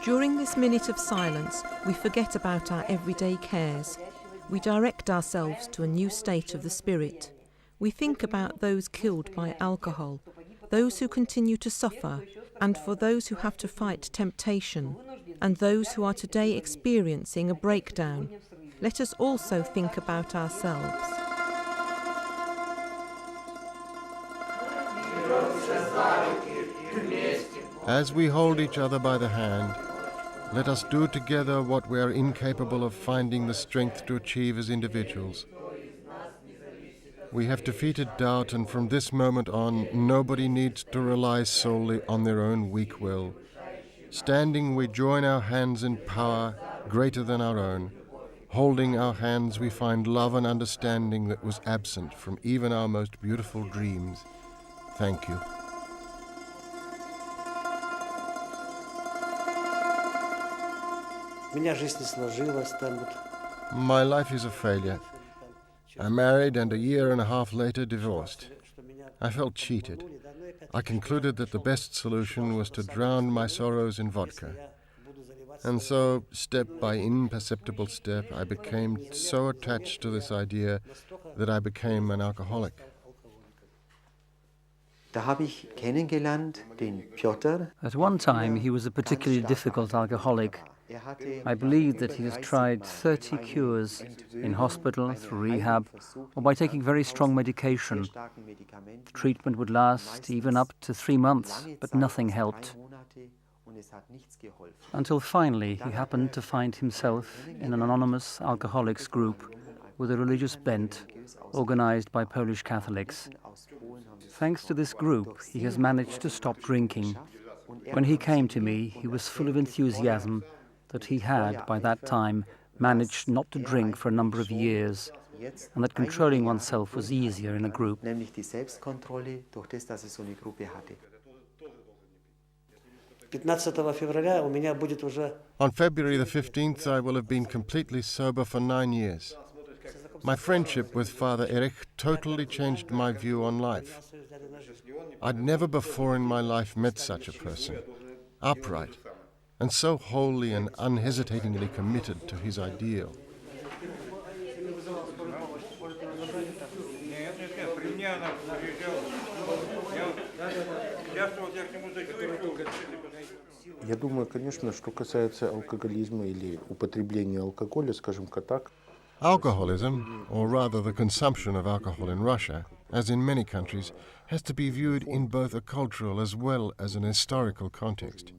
During this minute of silence, we forget about our everyday cares. We direct ourselves to a new state of the spirit. We think about those killed by alcohol, those who continue to suffer, and for those who have to fight temptation, and those who are today experiencing a breakdown. Let us also think about ourselves. As we hold each other by the hand, let us do together what we are incapable of finding the strength to achieve as individuals. We have defeated doubt, and from this moment on, nobody needs to rely solely on their own weak will. Standing, we join our hands in power greater than our own. Holding our hands, we find love and understanding that was absent from even our most beautiful dreams. Thank you. My life is a failure. I married and a year and a half later divorced. I felt cheated. I concluded that the best solution was to drown my sorrows in vodka. And so, step by imperceptible step, I became so attached to this idea that I became an alcoholic. At one time, he was a particularly difficult alcoholic. I believe that he has tried 30 cures in hospital, through rehab, or by taking very strong medication. The treatment would last even up to 3 months, but nothing helped. Until finally he happened to find himself in an anonymous alcoholics group with a religious bent organized by Polish Catholics. Thanks to this group, he has managed to stop drinking. When he came to me, he was full of enthusiasm that he had, by that time, managed not to drink for a number of years, and that controlling oneself was easier in a group. On February the 15th, I will have been completely sober for 9 years. My friendship with Fr.Erich totally changed my view on life. I'd never before in my life met such a person, upright, and so wholly and unhesitatingly committed to his ideal. Я думаю, конечно, что касается алкоголизма или употребления алкоголя, скажем так. Alcoholism, or rather the consumption of alcohol in Russia, as in many countries, has to be viewed in both a cultural as well as an historical context.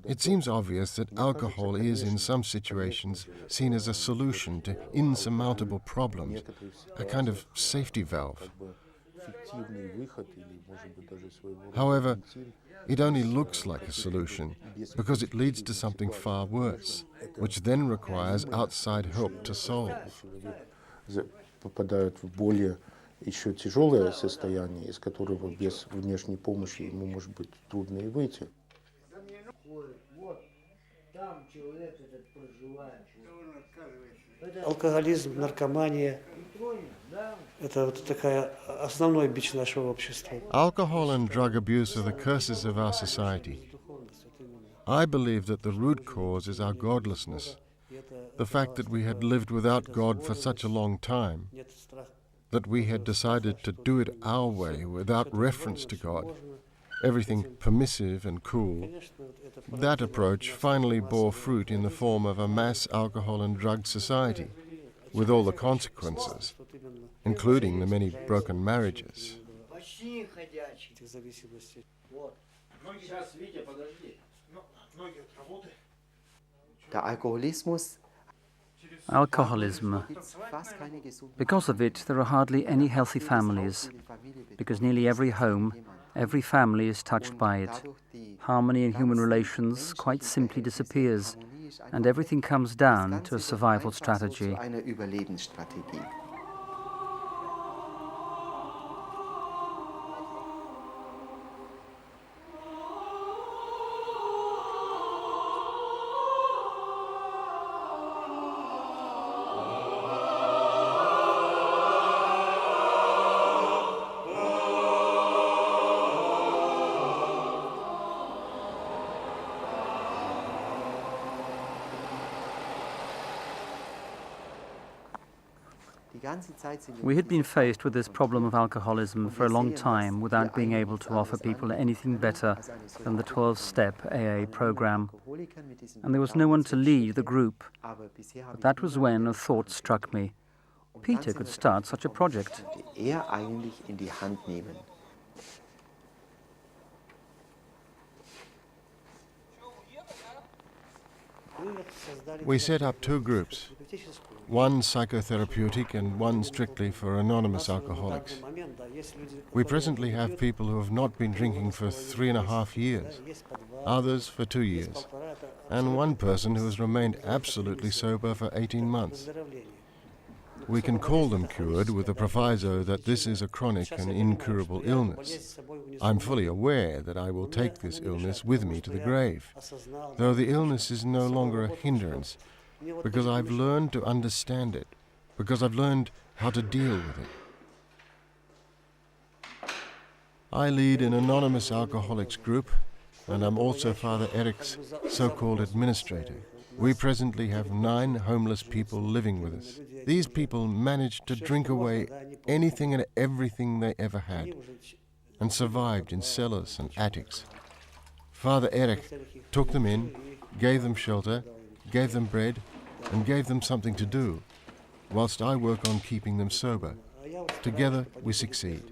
It seems obvious that alcohol is, in some situations, seen as a solution to insurmountable problems, a kind of safety valve. However, it only looks like a solution because it leads to something far worse, which then requires outside help to solve. Попадают в более еще тяжелое состояние, из которого без внешней помощи ему может быть трудно и выйти. Алкоголизм, наркомания – это вот такая основной бич нашего общества. Alcohol and drug abuse are the curses of our society. I believe that the root cause is our godlessness, the fact that we had lived without God for such a long time, that we had decided to do it our way without reference to God, everything permissive and cool. That approach finally bore fruit in the form of a mass alcohol and drug society, with all the consequences, including the many broken marriages. Alcoholism. Because of it, there are hardly any healthy families, because nearly every home, every family is touched by it. Harmony in human relations quite simply disappears, and everything comes down to a survival strategy. We had been faced with this problem of alcoholism for a long time without being able to offer people anything better than the 12-step AA program. And there was no one to lead the group. But that was when a thought struck me. Peter could start such a project. We set up two groups, one psychotherapeutic and one strictly for anonymous alcoholics. We presently have people who have not been drinking for 3.5 years, others for 2 years, and one person who has remained absolutely sober for 18 months. We can call them cured with the proviso that this is a chronic and incurable illness. I'm fully aware that I will take this illness with me to the grave, though the illness is no longer a hindrance, because I've learned to understand it, because I've learned how to deal with it. I lead an anonymous alcoholics group, and I'm also Father Erich's so-called administrator. We presently have 9 homeless people living with us. These people managed to drink away anything and everything they ever had, and survived in cellars and attics. Father Erich took them in, gave them shelter, gave them bread, and gave them something to do, whilst I work on keeping them sober. Together we succeed.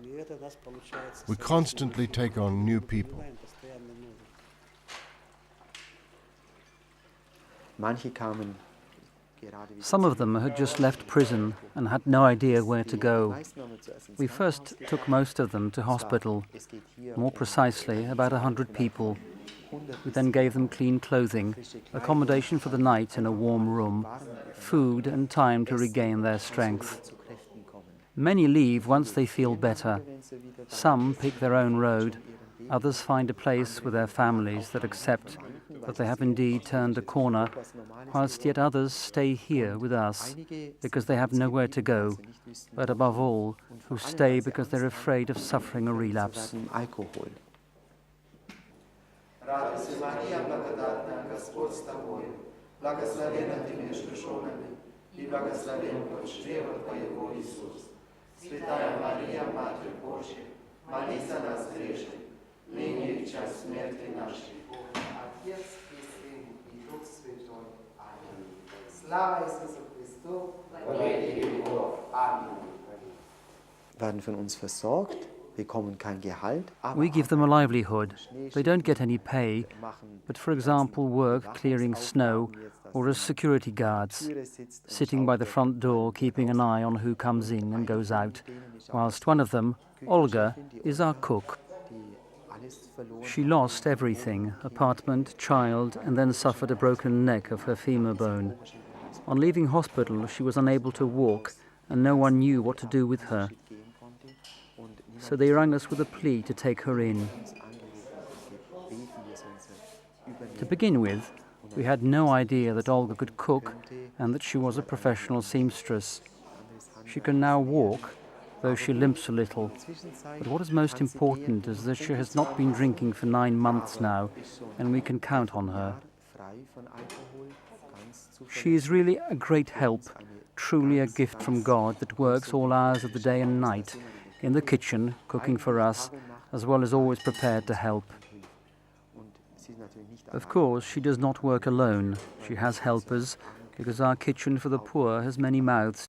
We constantly take on new people. Some of them had just left prison and had no idea where to go. We first took most of them to hospital, more precisely about 100 people. We then gave them clean clothing, accommodation for the night in a warm room, food and time to regain their strength. Many leave once they feel better. Some pick their own road. Others find a place with their families that accept that they have indeed turned a corner, whilst yet others stay here with us because they have nowhere to go, but above all, who stay because they're afraid of suffering a relapse. We give them a livelihood. They don't get any pay, but for example work clearing snow or as security guards, sitting by the front door keeping an eye on who comes in and goes out, whilst one of them, Olga, is our cook. She lost everything, apartment, child, and then suffered a broken neck of her femur bone. On leaving hospital, she was unable to walk, and no one knew what to do with her. So they rang us with a plea to take her in. To begin with, we had no idea that Olga could cook and that she was a professional seamstress. She can now walk, though she limps a little. But what is most important is that she has not been drinking for 9 months now, and we can count on her. She is really a great help, truly a gift from God that works all hours of the day and night, in the kitchen, cooking for us, as well as always prepared to help. Of course, she does not work alone. She has helpers, because our kitchen for the poor has many mouths